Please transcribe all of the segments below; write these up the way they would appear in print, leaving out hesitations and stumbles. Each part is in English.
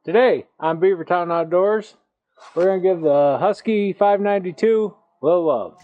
Today on Beavertown Outdoors, we're going to give the Husky 592 a little love.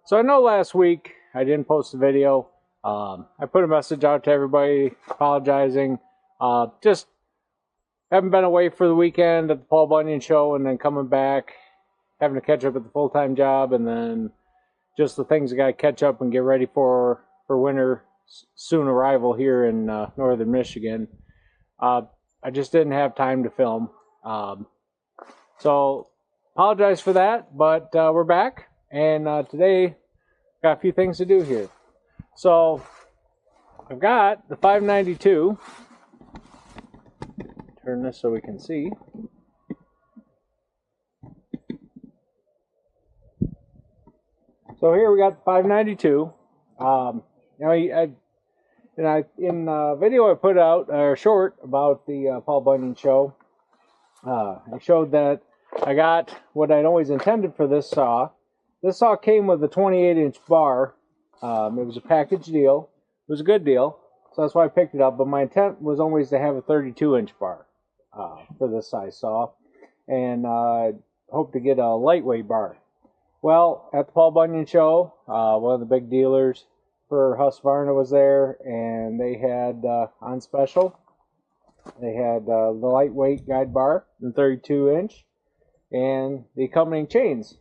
So I know last week I didn't post a video. I put a message out to everybody apologizing. Just haven't been away for the weekend at the Paul Bunyan show and then coming back, having to catch up at the full-time job, and then just the things I got to catch up and get ready for winter soon arrival here in northern Michigan. I just didn't have time to film. So apologize for that, but we're back. And today, got a few things to do here. So, I've got the 592. Turn this so we can see. So here we got the 592. In the video I put out, or short, about the Paul Bunyan show, I showed that I got what I'd always intended for this saw. This saw came with a 28-inch bar. It was a package deal. It was a good deal, so that's why I picked it up. But my intent was always to have a 32-inch bar for this size saw, and I hope to get a lightweight bar. Well, at the Paul Bunyan show, one of the big dealers for Husqvarna was there, and they had on special. They had the lightweight guide bar, the 32-inch, and the accompanying chains.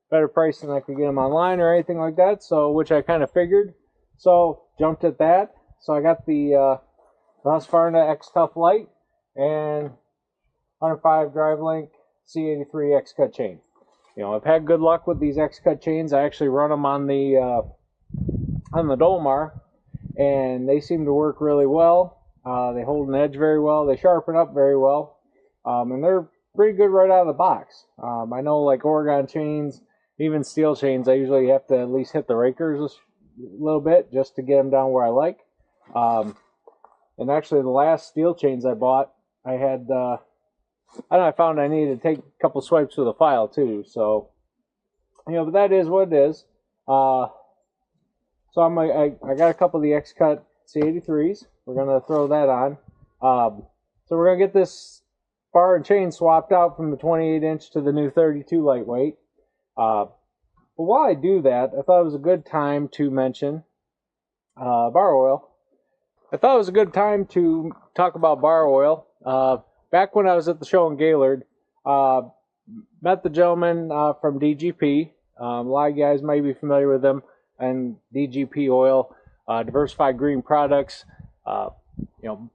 Better price than I could get them online or anything like that, so which I kind of figured. So jumped at that. So I got the Husqvarna X-Tough Light and 105 drive link C83 X-Cut chain. You know, I've had good luck with these X-Cut chains. I actually run them on the Dolmar, and they seem to work really well. They hold an edge very well. They sharpen up very well, and they're pretty good right out of the box. I know, like Oregon chains, even steel chains, I usually have to at least hit the rakers a little bit just to get them down where I like. And actually, the last steel chains I bought, I had, I found I needed to take a couple swipes with a file too. So, you know, but that is what it is. So I got a couple of the X-Cut C83s. We're going to throw that on. So we're going to get this bar and chain swapped out from the 28-inch to the new 32 lightweight. But while I do that, I thought it was a good time to mention bar oil. I thought it was a good time to talk about bar oil. Back when I was at the show in Gaylord, met the gentleman from DGP. A lot of you guys may be familiar with them, and DGP Oil, Diversified Green Products. You know,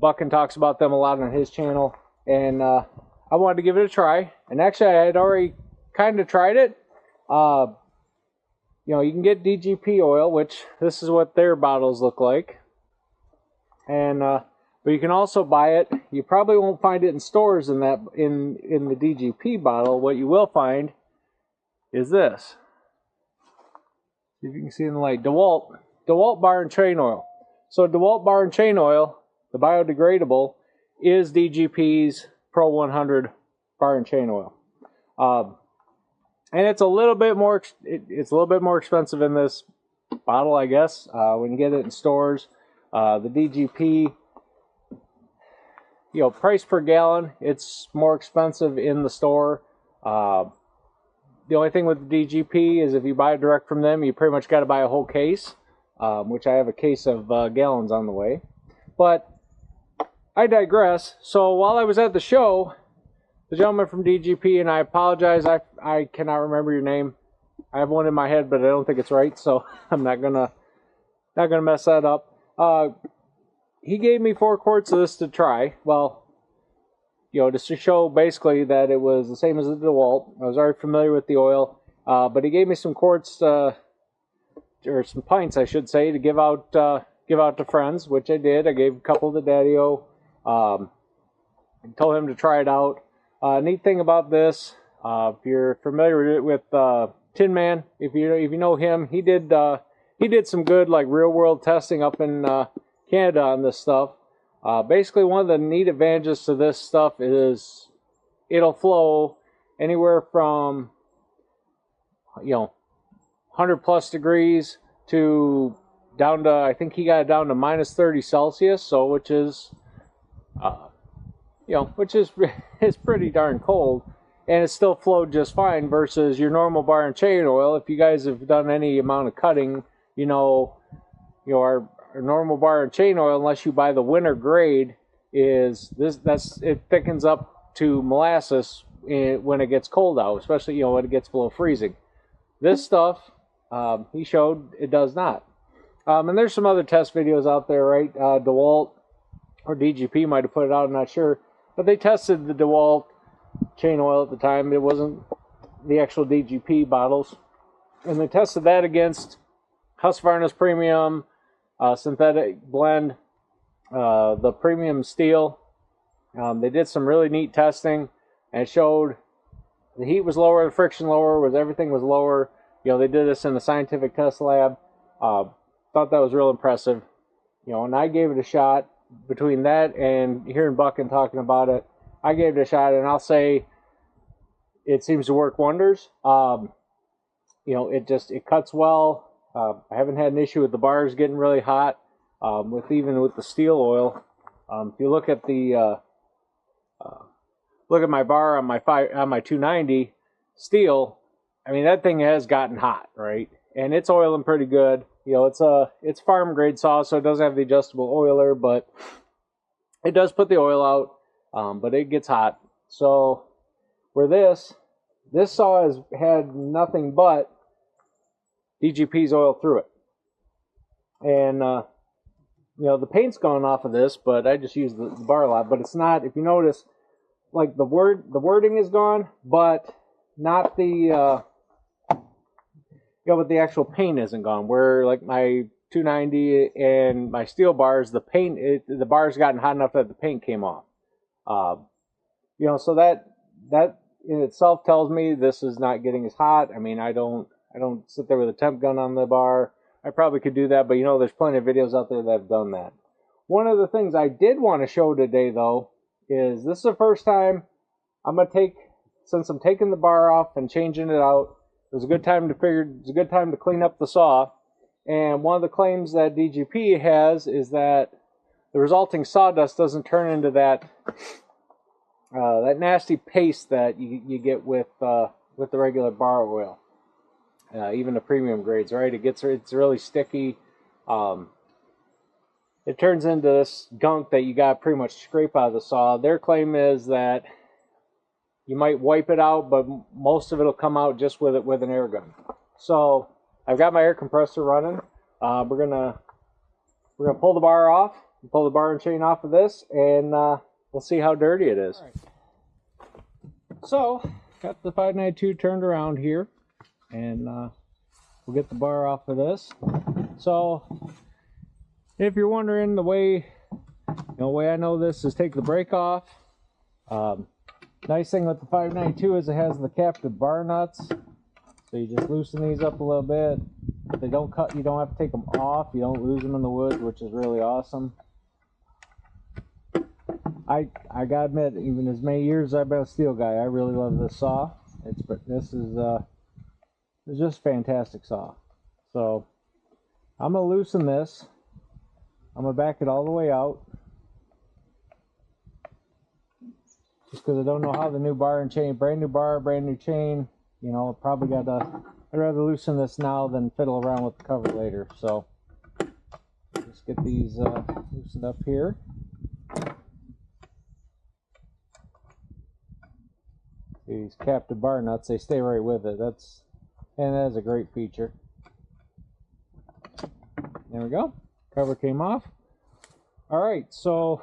Buckin talks about them a lot on his channel, and I wanted to give it a try. And actually, I had already kind of tried it. You know, you can get DGP oil, which this is what their bottles look like, and but you can also buy it. You probably won't find it in stores in the DGP bottle. What you will find is this. If you can see in the light, DeWalt bar and chain oil. So DeWalt bar and chain oil, the biodegradable, is DGP's Pro 100 bar and chain oil. And it's a little bit more. It's a little bit more expensive in this bottle, I guess. When you get it in stores, The DGP, you know, price per gallon, it's more expensive in the store. The only thing with the DGP is if you buy it direct from them, you pretty much got to buy a whole case, which I have a case of gallons on the way. But I digress. So while I was at the show, the gentleman from DGP, and I apologize, I cannot remember your name. I have one in my head, but I don't think it's right, so I'm not gonna mess that up. He gave me 4 quarts of this to try. Well, you know, just to show basically that it was the same as the DeWalt. I was already familiar with the oil, but he gave me some quarts, or some pints, I should say, to give out to friends, which I did. I gave a couple to Daddy-O. Told him to try it out. Neat thing about this, if you're familiar with Tin Man, if you know him, he did some good like real world testing up in Canada on this stuff. Basically, one of the neat advantages to this stuff is it'll flow anywhere from, you know, 100 plus degrees to down to, I think he got it down to minus 30 Celsius, so which is, you know, which is it's pretty darn cold, and it still flowed just fine versus your normal bar and chain oil. If you guys have done any amount of cutting, you know our normal bar and chain oil, unless you buy the winter grade, is it thickens up to molasses when it gets cold out, especially, you know, when it gets below freezing. This stuff, he showed, it does not. And there's some other test videos out there, right? DeWalt or DGP might have put it out, I'm not sure, but they tested the DeWalt chain oil at the time. It wasn't the actual DGP bottles, and they tested that against Husqvarna's premium synthetic blend, the premium steel. They did some really neat testing, and it showed the heat was lower, the friction lower, everything was lower. You know, they did this in a scientific test lab. Thought that was real impressive. You know, and I gave it a shot. Between that and hearing Buckin talking about it, I gave it a shot, and I'll say it seems to work wonders. You know, it cuts well. I haven't had an issue with the bars getting really hot, even with the steel oil. If you look at the look at my bar on my 290 steel, I mean, that thing has gotten hot, right? And it's oiling pretty good. You know, it's farm grade saw, so it doesn't have the adjustable oiler, but it does put the oil out. But it gets hot. So where this saw has had nothing but DGP's oil through it, and you know, the paint's gone off of this, but I just use the bar a lot. But it's not, if you notice, like the wording is gone, but not the but the actual paint isn't gone. Where like my 290 and my steel bars, the bars gotten hot enough that the paint came off. You know, so that in itself tells me this is not getting as hot. I mean, I don't sit there with a temp gun on the bar. I probably could do that, but you know, there's plenty of videos out there that have done that. One of the things I did want to show today, though, is this is the first time I'm going to take, since I'm taking the bar off and changing it out, it was a good time to clean up the saw. And one of the claims that DGP has is that the resulting sawdust doesn't turn into that that nasty paste that you get with the regular bar oil. Even the premium grades, right? It's really sticky. It turns into this gunk that you got pretty much scrape out of the saw. Their claim is that you might wipe it out, but most of it will come out just with an air gun. So I've got my air compressor running. We're gonna pull the bar off, pull the bar and chain off of this, and we'll see how dirty it is. All right. So got the 592 turned around here, and we'll get the bar off of this. So if you're wondering, the way I know this is take the brake off. Nice thing with the 592 is it has the captive bar nuts, so you just loosen these up a little bit. If they don't cut, you don't have to take them off. You don't lose them in the woods, which is really awesome. I gotta admit, even as many years as I've been a steel guy, I really love this saw. This is just a fantastic saw. So I'm gonna loosen this, I'm going to back it all the way out. Just because I don't know how the new bar and chain, brand new bar, brand new chain, you know, probably got to, I'd rather loosen this now than fiddle around with the cover later. So let's get these loosened up here. These captive bar nuts, they stay right with it. And that is a great feature. There we go. Cover came off. All right, so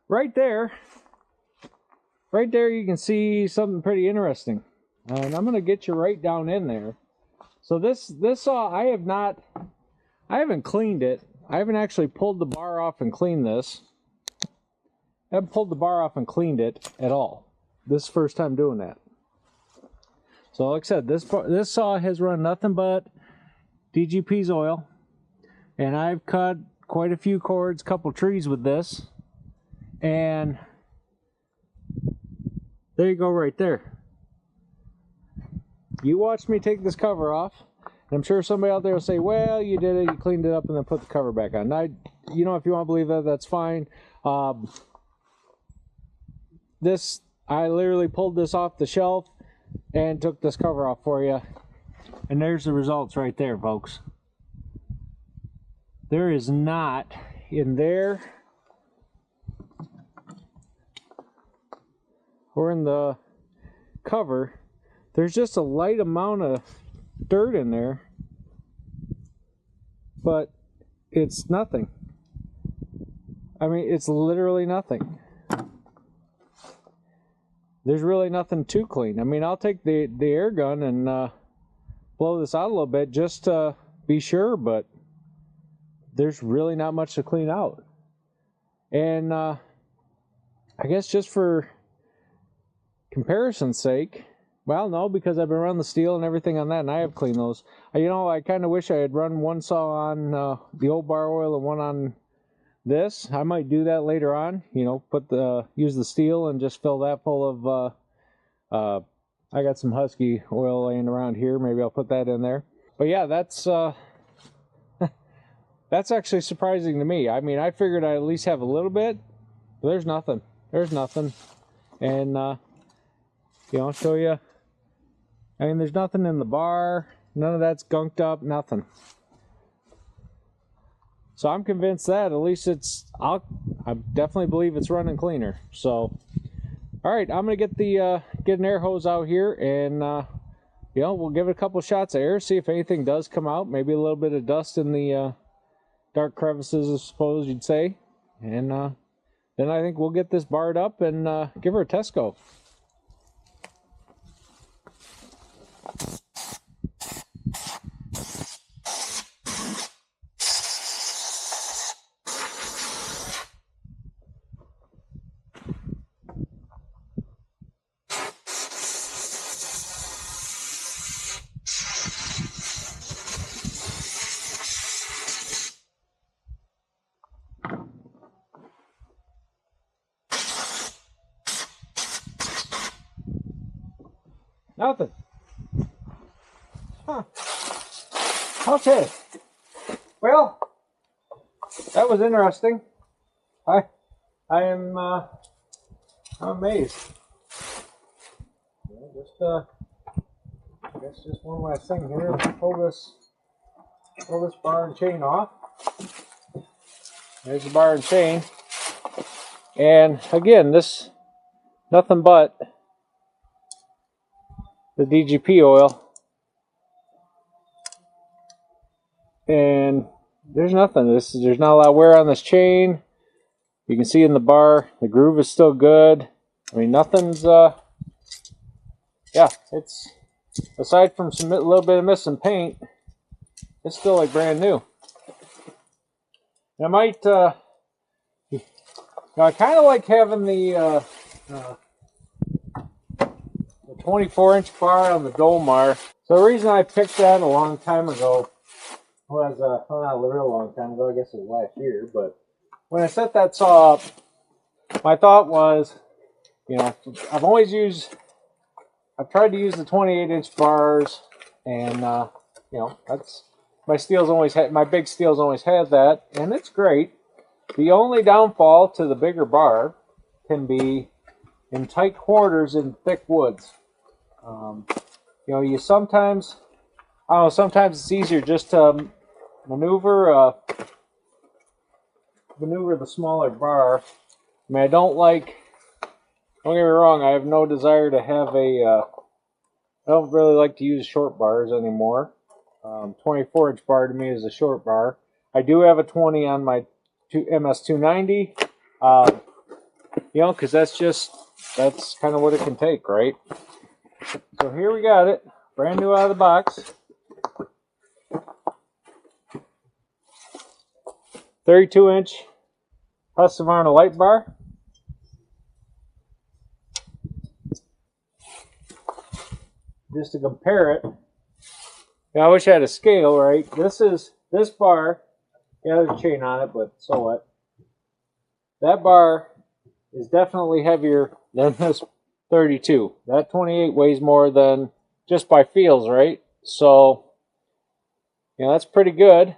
right there you can see something pretty interesting. And I'm going to get you right down in there. So this saw, I haven't cleaned it. I haven't actually pulled the bar off and cleaned this. I haven't pulled the bar off and cleaned it at all. This is the first time doing that. So like I said, this saw has run nothing but DGP's oil. And I've cut quite a few cords, couple trees with this. And there you go right there. You watched me take this cover off. I'm sure somebody out there will say, well, you did it, you cleaned it up and then put the cover back on. You know, if you want to believe that, that's fine. I literally pulled this off the shelf and took this cover off for you. And there's the results right there, folks. There is not in there or in the cover, there's just a light amount of dirt in there, but it's nothing. I mean, it's literally nothing. There's really nothing to clean. I mean, I'll take the air gun and blow this out a little bit just to be sure, but there's really not much to clean out. And I guess just for comparison's sake, well, no, because I've been running the steel and everything on that, and I have cleaned those. You know, I kind of wish I had run one saw on the old bar oil and one on this. I might do that later on. You know, use the steel and just fill that full of. I got some Husky oil laying around here. Maybe I'll put that in there. But yeah, that's that's actually surprising to me. I mean, I figured I'd at least have a little bit, but there's nothing. There's nothing, and you know, I'll show you. I mean, there's nothing in the bar. None of that's gunked up. Nothing. So I'm convinced that at least I definitely believe it's running cleaner. So, all right, I'm gonna get an air hose out here, and you know, we'll give it a couple shots of air, see if anything does come out. Maybe a little bit of dust in the dark crevices, I suppose you'd say. And then I think we'll get this barred up and give her a test go. Nothing. Huh. Okay. Well, that was interesting. I am I'm amazed. Yeah, I guess just one last thing here. Pull this bar and chain off. There's the bar and chain. And again, this nothing but the DGP oil, and there's nothing. There's not a lot of wear on this chain. You can see in the bar the groove is still good. I mean, nothing's yeah, it's aside from a little bit of missing paint, it's still like brand new. I might I kind of like having the 24-inch bar on the Dolmar. So the reason I picked that a long time ago was, well, not a real long time ago, I guess it was last year, but when I set that saw up, my thought was, you know, I've tried to use the 28-inch bars, and, you know, my big steel's always had that, and it's great. The only downfall to the bigger bar can be in tight quarters in thick woods. You know, you sometimes, I don't know, sometimes it's easier just to maneuver the smaller bar. I mean, don't get me wrong, I have no desire to have I don't really like to use short bars anymore. 24-inch bar to me is a short bar. I do have a 20 on my MS290, you know, because that's kind of what it can take, right? So here we got it, brand new out of the box. 32-inch Husqvarna light bar. Just to compare it, I wish I had a scale, right? This bar, yeah, there's a chain on it, but so what? That bar is definitely heavier than this 32. That 28 weighs more than just by feels, right? So, yeah, that's pretty good.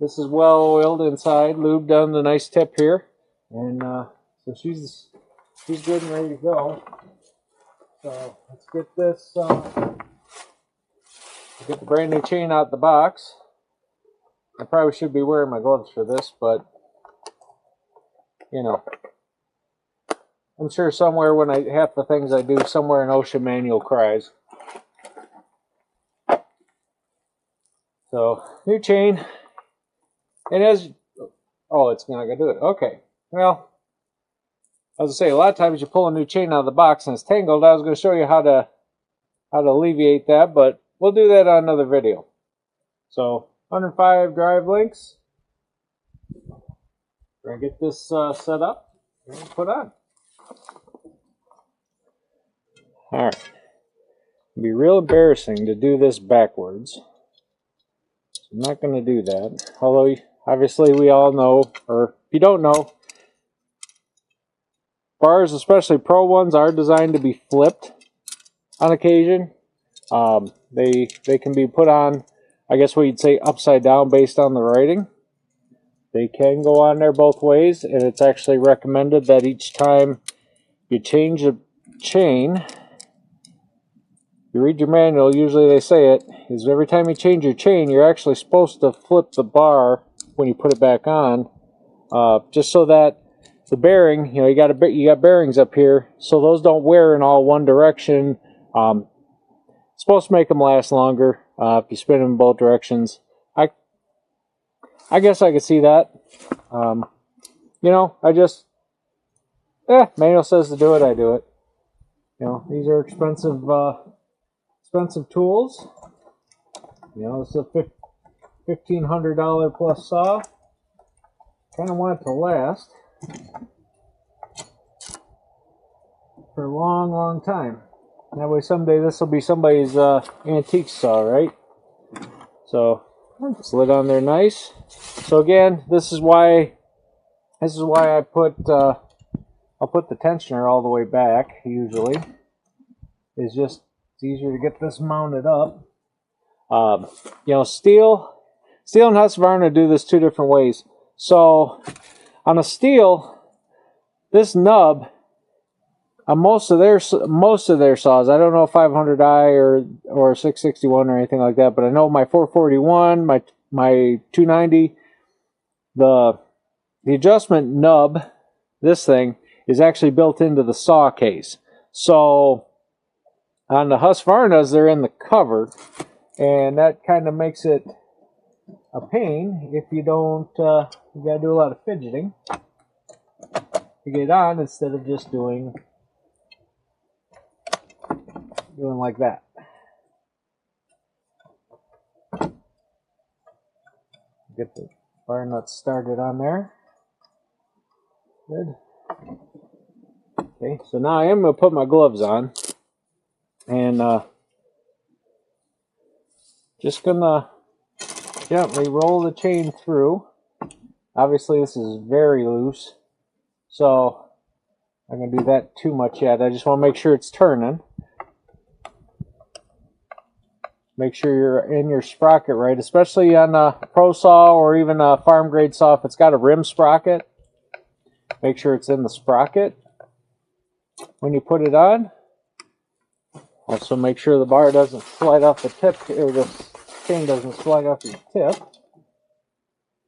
This is well oiled inside, lubed on the nice tip here, and so she's good and ready to go. So let's get this, get the brand new chain out the box. I probably should be wearing my gloves for this, but you know, I'm sure somewhere when half the things I do, somewhere an OSHA manual cries. So new chain, and as it's not gonna do it. Okay, well. I was gonna say, a lot of times you pull a new chain out of the box and it's tangled. I was going to show you how to alleviate that, but we'll do that on another video. So 105 drive links. We're going to get this set up and put on. Alright. It'd be real embarrassing to do this backwards. So I'm not going to do that. Although, obviously, we all know, or if you don't know, bars, especially pro ones, are designed to be flipped on occasion. They can be put on, I guess what you'd say, upside down based on the writing. They can go on there both ways, and it's actually recommended that each time you change the chain, you read your manual, usually they say it, is every time you change your chain, you're actually supposed to flip the bar when you put it back on, just so that the bearing, you know, you got bearings up here, so those don't wear in all one direction. It's supposed to make them last longer if you spin them in both directions. I guess I could see that. You know, manual says to do it, I do it. You know, these are expensive tools. You know, it's a $1,500 plus saw. Kind of want it to last for a long, long time. That way someday this will be somebody's antique saw, right? So it's lit on there nice. So again, this is why I put I'll put the tensioner all the way back usually. It's easier to get this mounted up. You know, Steel and Husqvarna do this two different ways. So on a Steel, this nub on most of their saws, I don't know 500i or 661 or anything like that, but I know my 441, my 290, the adjustment nub, this thing is actually built into the saw case. So on the Husqvarnas, they're in the cover, and that kind of makes it a pain if you don't, you gotta do a lot of fidgeting to get it on instead of just doing like that. Get the bar nuts started on there. Good. Okay, so now I am going to put my gloves on, and just going to gently roll the chain through. Obviously this is very loose, so I'm going to do that too much yet. I just want to make sure it's turning. Make sure you're in your sprocket right, especially on a pro saw or even a farm grade saw. If it's got a rim sprocket, make sure it's in the sprocket when you put it on. Also make sure the bar doesn't slide off the tip, or the chain doesn't slide off your tip.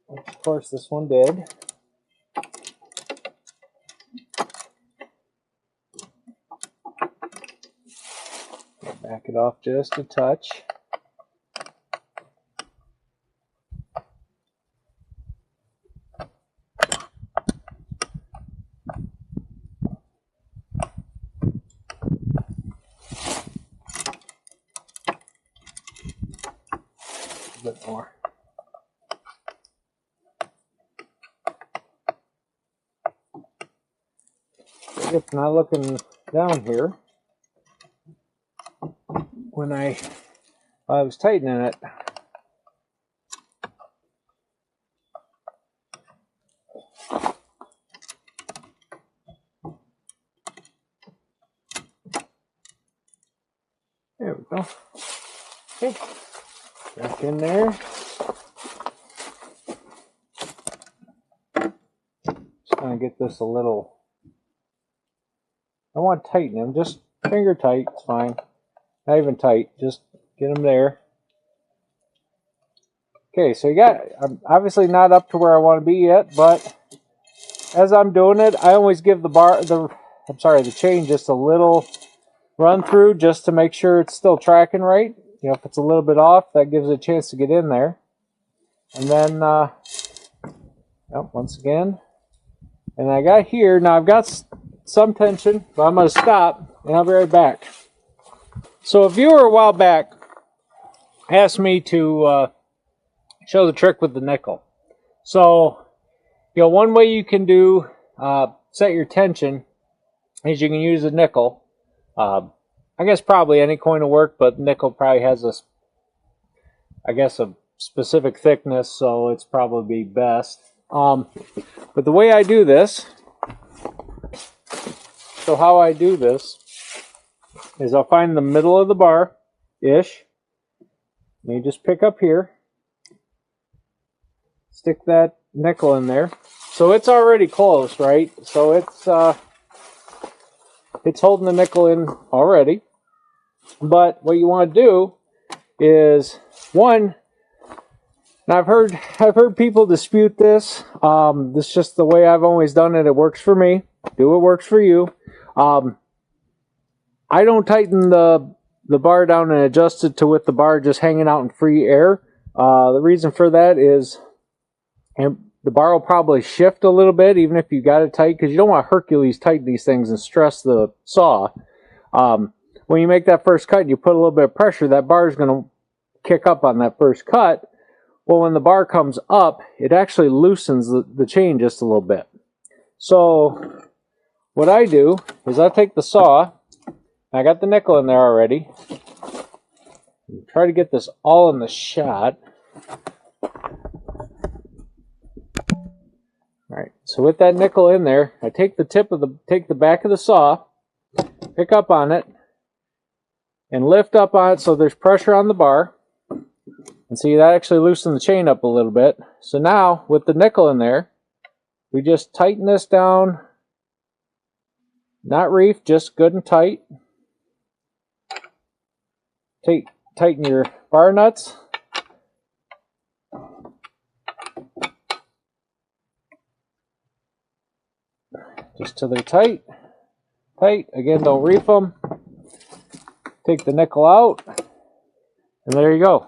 Which of course this one did. Back it off just a touch. A bit more. If not looking down here, when I was tightening it, there we go. Okay, back in there. Just gonna get this a little. I want to tighten them, just finger tight. It's fine. Not even tight, just get them there. Okay, so I'm obviously not up to where I want to be yet, but as I'm doing it, I always give the chain just a little run through just to make sure it's still tracking right. You know, if it's a little bit off, that gives it a chance to get in there. And then, once again, and I got here, now I've got some tension, but I'm going to stop and I'll be right back. So a viewer a while back asked me to show the trick with the nickel. So, you know, one way you can do set your tension is you can use a nickel. I guess probably any coin will work, but nickel probably has a specific thickness, so it's probably best. But the way I do this, so how I do this is I'll find the middle of the bar-ish. And you just pick up here, stick that nickel in there. So it's already close, right? So it's holding the nickel in already. But what you want to do is, one, and I've heard people dispute this. This is just the way I've always done it. It works for me. Do what works for you. I don't tighten the bar down and adjust it to with the bar just hanging out in free air. The reason for that is the bar will probably shift a little bit even if you got it tight, because you don't want to Hercules tighten these things and stress the saw. When you make that first cut and you put a little bit of pressure, that bar is going to kick up on that first cut. Well, when the bar comes up, it actually loosens the chain just a little bit. So what I do is I take the saw, I got the nickel in there already. Try to get this all in the shot. Alright, so with that nickel in there, I take the back of the saw, pick up on it, and lift up on it so there's pressure on the bar. And see, that actually loosened the chain up a little bit. So now, with the nickel in there, we just tighten this down. Not reef, just good and tight. Tighten your bar nuts. Just till they're tight. Again, don't reef them. Take the nickel out. And there you go.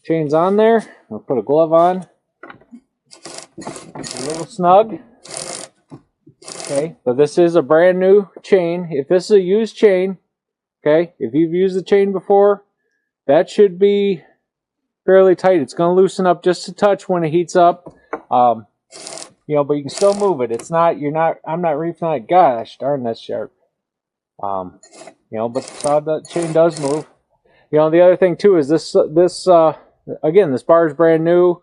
Chain's on there. I'll put a glove on. A little snug. Okay, but this is a brand new chain. If this is a used chain, okay, if you've used the chain before, that should be fairly tight. It's going to loosen up just a touch when it heats up. You know, but you can still move it. It's not, I'm not reefing it. Gosh, darn, that's sharp. You know, but the chain does move. You know, the other thing too is this again, this bar is brand new.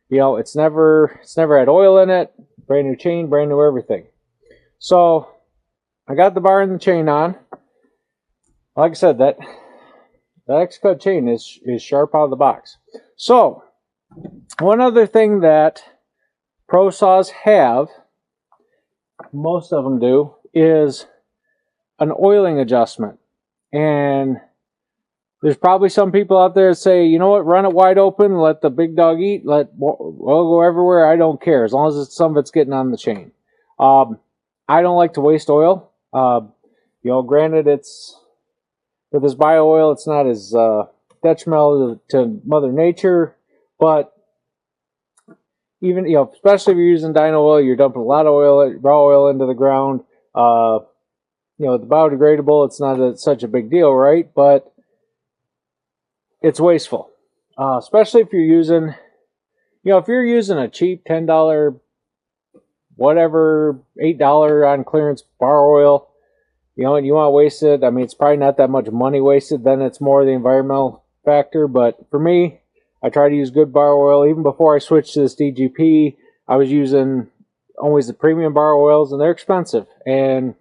You know, it's never had oil in it. Brand new chain, brand new everything. So I got the bar and the chain on, like I said, that X-cut chain is sharp out of the box. So, one other thing that pro saws have, most of them do, is an oiling adjustment. And there's probably some people out there that say, you know what, run it wide open, let the big dog eat, let oil go everywhere, I don't care, as long as some of it's getting on the chain. I don't like to waste oil. Granted, it's with this bio oil, it's not as detrimental to Mother Nature, but even, especially if you're using dyno oil, you're dumping a lot of oil, raw oil into the ground. The biodegradable, it's not such a big deal, right? But it's wasteful, especially if you're using, if you're using a cheap $10, whatever, $8 on clearance bar oil, and you want to waste it. I mean, it's probably not that much money wasted. Then it's more the environmental factor. But for me, I try to use good bar oil. Even before I switched to this DGP, I was using always the premium bar oils, and they're expensive. And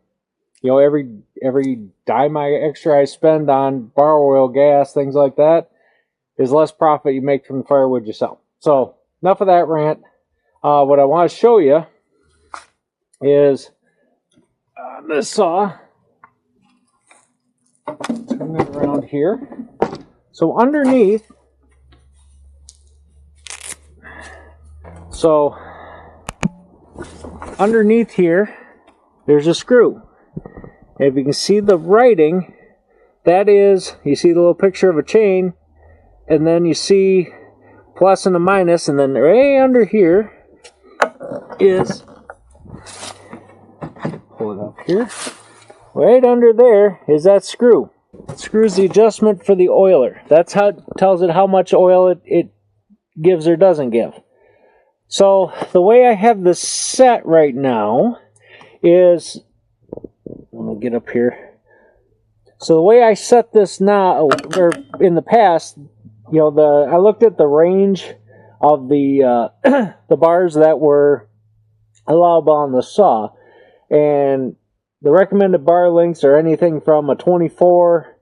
every dime extra I spend on bar oil, gas, things like that, is less profit you make from the firewood you sell. So enough of that rant. What I want to show you is this saw. Turn it around here. So underneath. Underneath here, there's a screw. If you can see the writing, that is, you see the little picture of a chain, and then you see plus and a minus, and then right under here is, pull it up here, right under there is that screw. It screws the adjustment for the oiler. That's how it tells it how much oil it gives or doesn't give. So the way I have this set right now is, let me get up here. So the way I set this now, or in the past, I looked at the range of the the bars that were allowable on the saw, and the recommended bar lengths are anything from a 24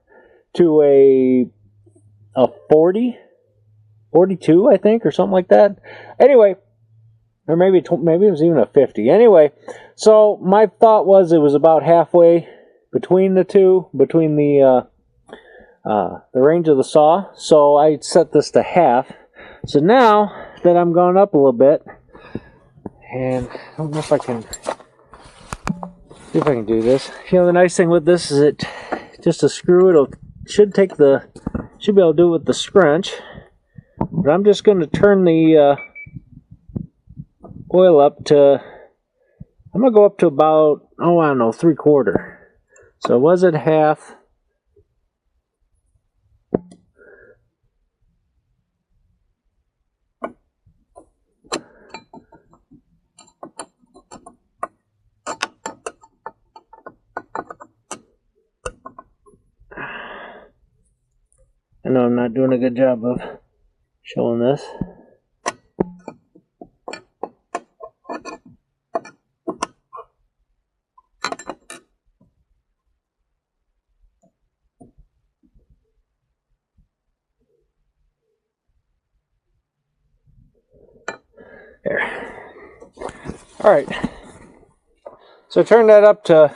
to a 40, 42, I think, or something like that. Anyway, or maybe it was even a 50. Anyway, so my thought was it was about halfway between the two, between the range of the saw. So I set this to half. So now that I'm going up a little bit, and I don't know if I can do this. The nice thing with this is it just a screw. Should be able to do it with the scrunch. But I'm just going to turn the oil up to, I'm going to go up to about, I don't know, 3/4. So was it half? I know I'm not doing a good job of showing this. There. All right. So turn that up to,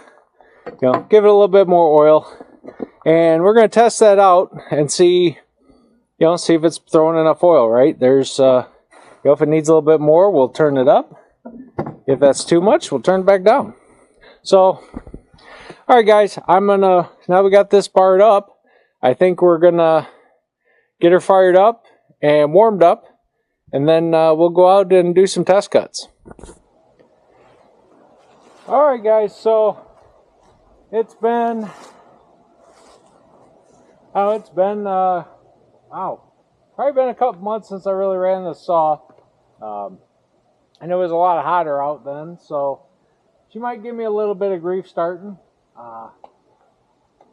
give it a little bit more oil. And we're going to test that out and see, see if it's throwing enough oil, right? There's, if it needs a little bit more, we'll turn it up. If that's too much, we'll turn it back down. So, all right, guys, now we got this barred up, I think we're going to get her fired up and warmed up, and then we'll go out and do some test cuts. All right, guys, so it's been... probably been a couple months since I really ran this saw. And it was a lot hotter out then, so she might give me a little bit of grief starting.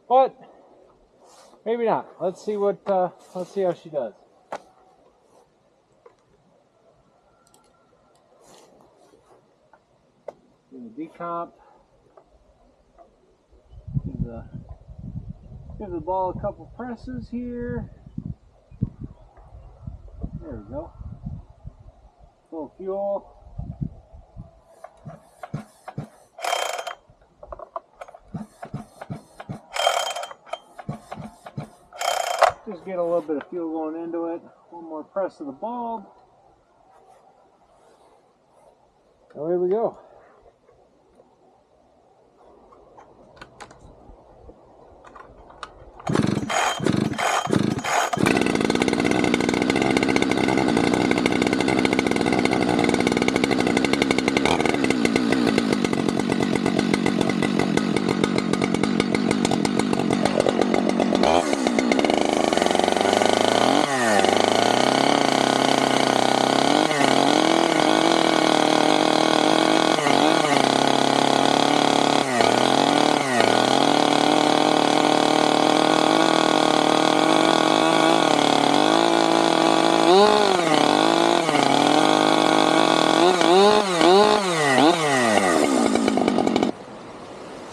But maybe not. Let's see how she does. Decomp. Give the ball a couple presses here. There we go. A little fuel. Just get a little bit of fuel going into it. One more press of the bulb. Away we go.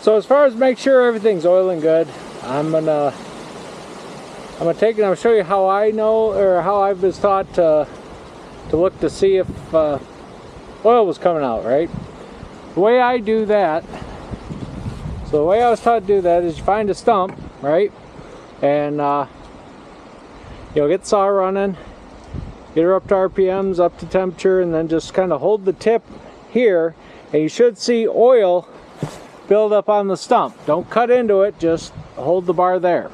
So as far as make sure everything's oiling good, I'm gonna take it and I'll show you how I know, or how I was taught to look to see if oil was coming out, right? The way I do that, so the way I was taught to do that is you find a stump, right? And you'll get the saw running, get her up to RPMs, up to temperature, and then just kind of hold the tip here, and you should see oil build up on the stump. Don't cut into it, just hold the bar there.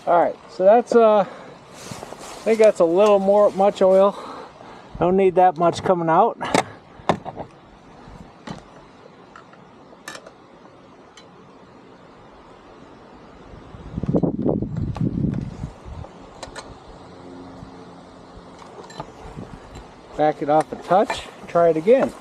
Alright, so that's I think that's a little much oil. Don't need that much coming out. Back it off a touch, try it again.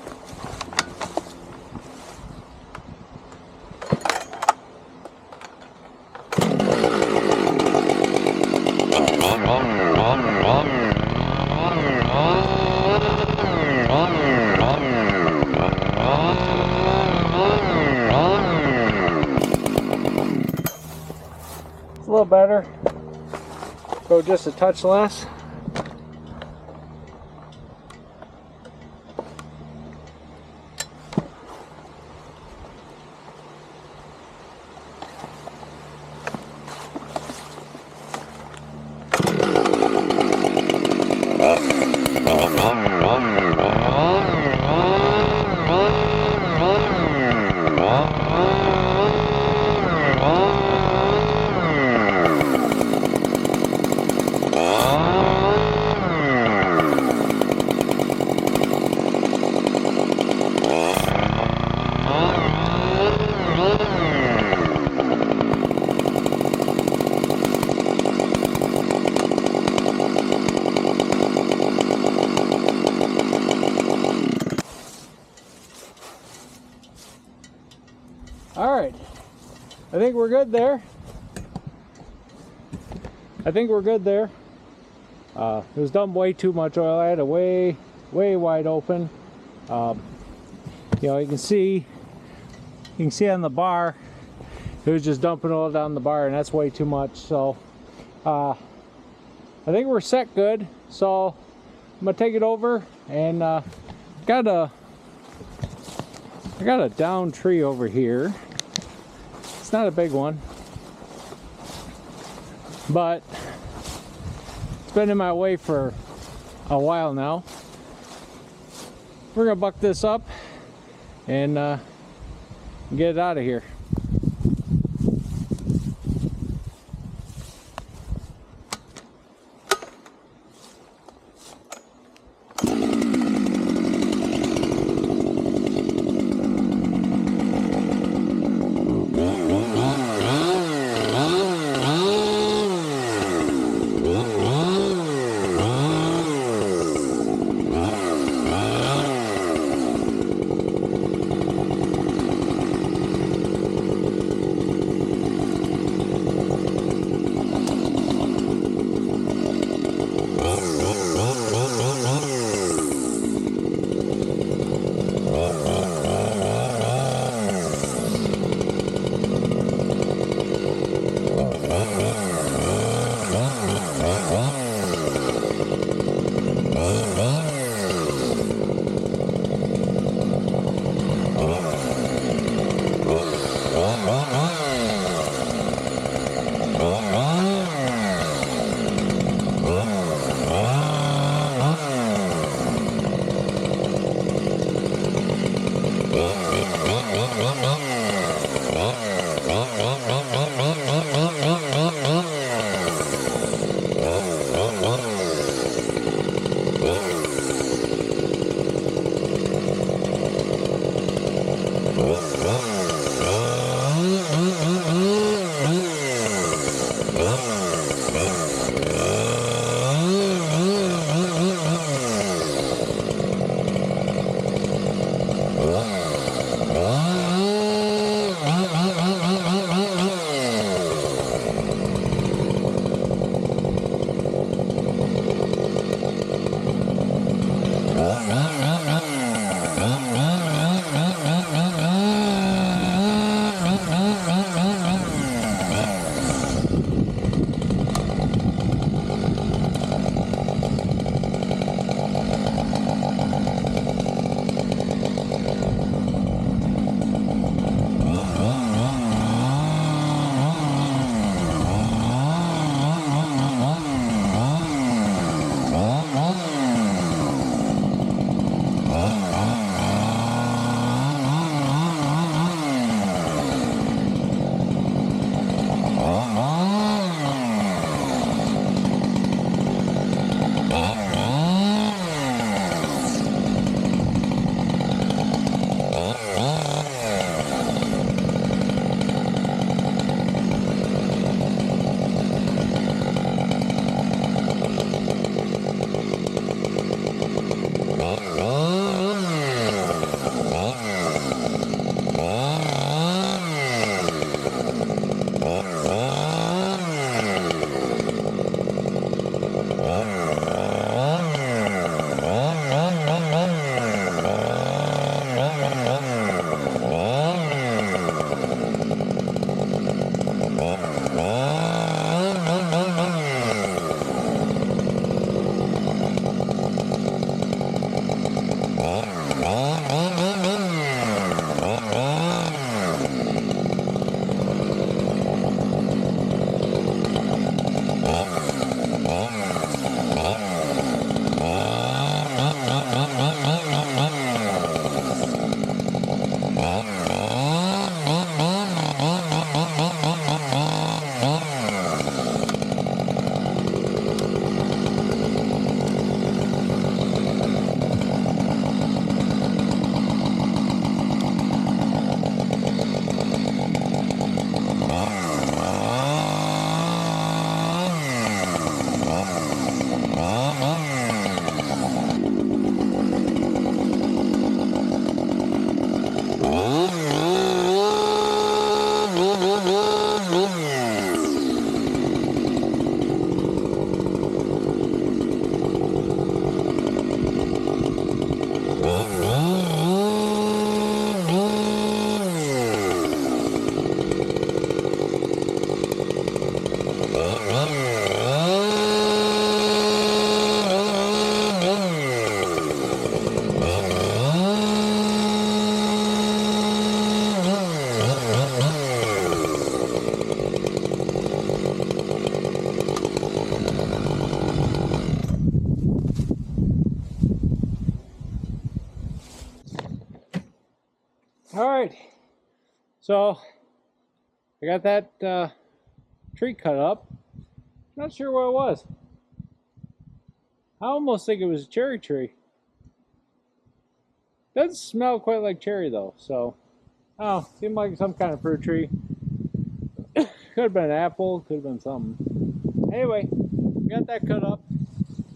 It's a little better. Go just a touch less. Alright, I think we're good there. It was dumping way too much oil. I had it way wide open. You know, you can see on the bar, it was just dumping oil down the bar, and that's way too much. So I think we're set good. So I'm gonna take it over, and I got a down tree over here. It's not a big one, but it's been in my way for a while now. We're gonna buck this up and get it out of here. Alright, so I got that tree cut up. Not sure what it was. I almost think it was a cherry tree. Doesn't smell quite like cherry though, so oh, seemed like some kind of fruit tree. Could have been an apple, could have been something. Anyway, got that cut up,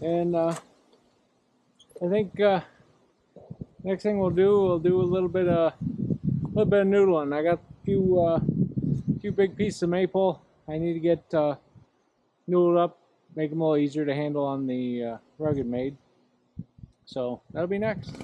and I think next thing we'll do a little bit of noodling. I got a few big pieces of maple. I need to get noodled up, make them a little easier to handle on the Rugged Made. So that'll be next.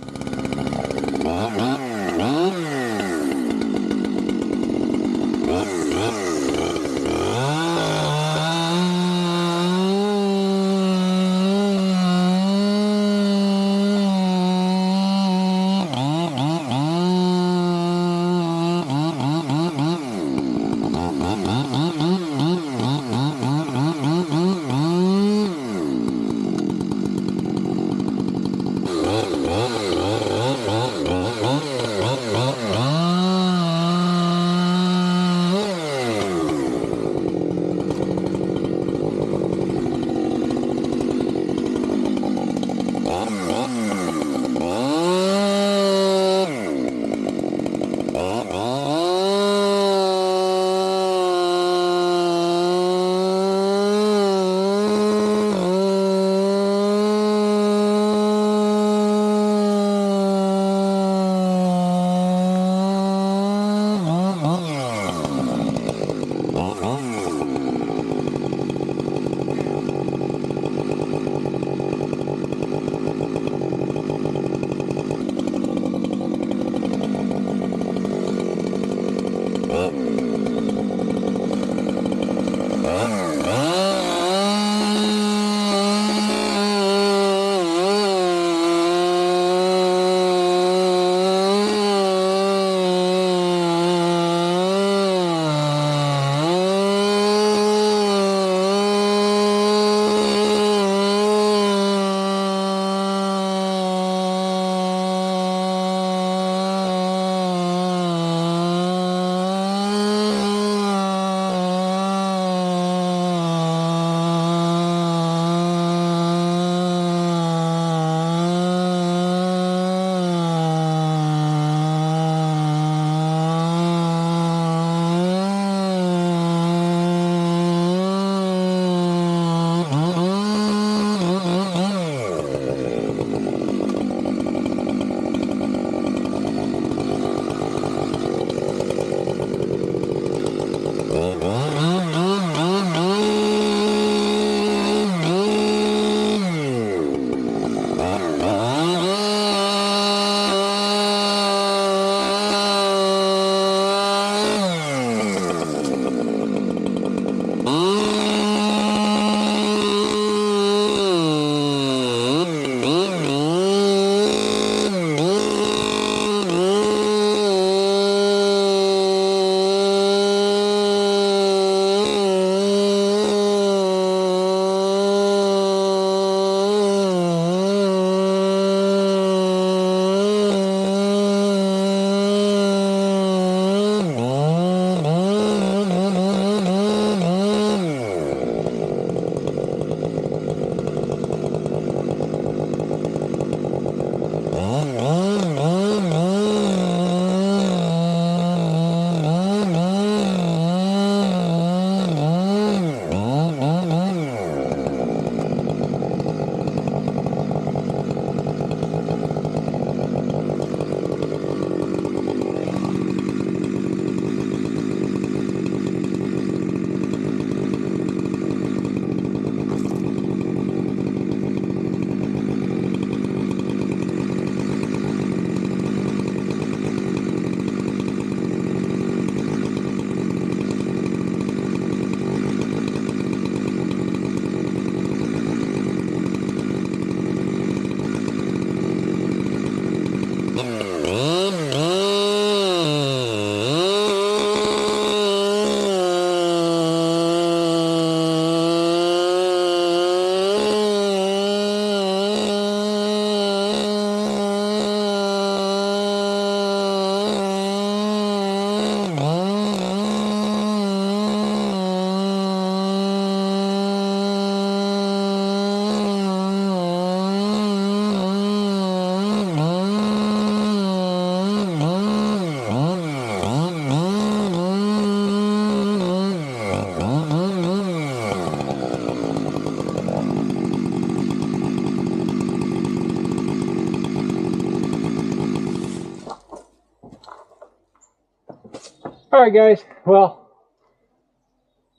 Alright guys, well,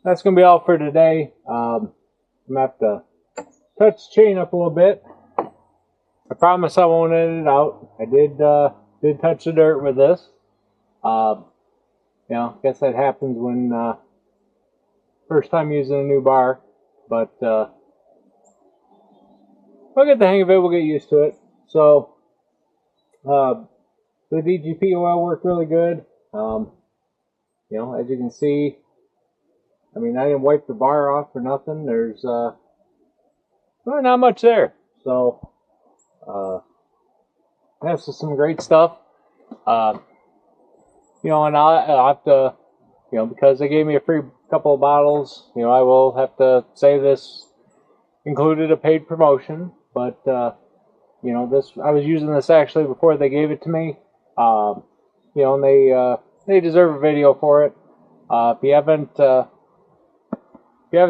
that's going to be all for today. I'm going to have to touch the chain up a little bit. I promise I won't edit it out. I did touch the dirt with this. You know, I guess that happens when first time using a new bar. But we'll get the hang of it. We'll get used to it. So the DGP oil worked really good. You know, as you can see, I mean, I didn't wipe the bar off or nothing. There's really not much there. So that's just some great stuff. You know, and I'll have to, you know, because they gave me a free couple of bottles, you know, I will have to say this included a paid promotion. But you know, this, I was using this actually before they gave it to me. You know, and they deserve a video for it. If you haven't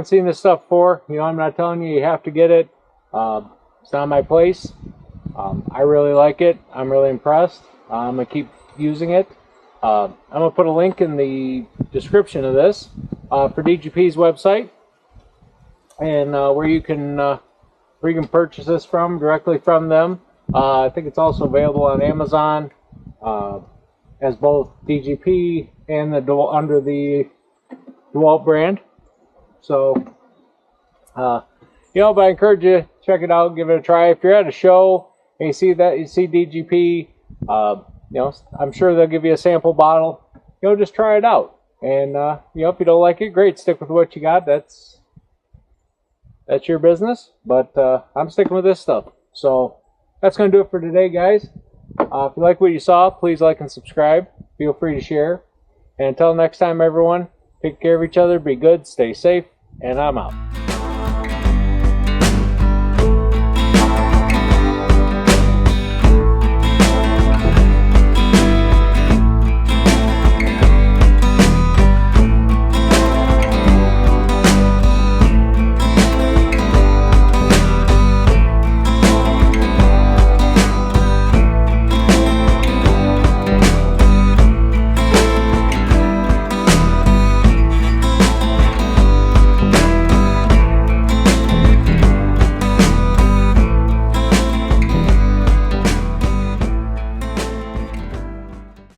seen this stuff before, you know, I'm not telling you have to get it. It's not my place. I really like it. I'm really impressed. I'm gonna keep using it. I'm gonna put a link in the description of this for DGP's website, and where you can purchase this from directly from them. I think it's also available on Amazon. As both DGP and under the DeWalt brand. So, you know, but I encourage you to check it out, give it a try. If you're at a show and you see DGP, you know, I'm sure they'll give you a sample bottle. You know, just try it out. And you know, if you don't like it, great, stick with what you got. That's your business. But I'm sticking with this stuff. So that's gonna do it for today, guys. If you like what you saw, please like and subscribe. Feel free to share. And until next time, everyone, take care of each other, be good, stay safe, and I'm out.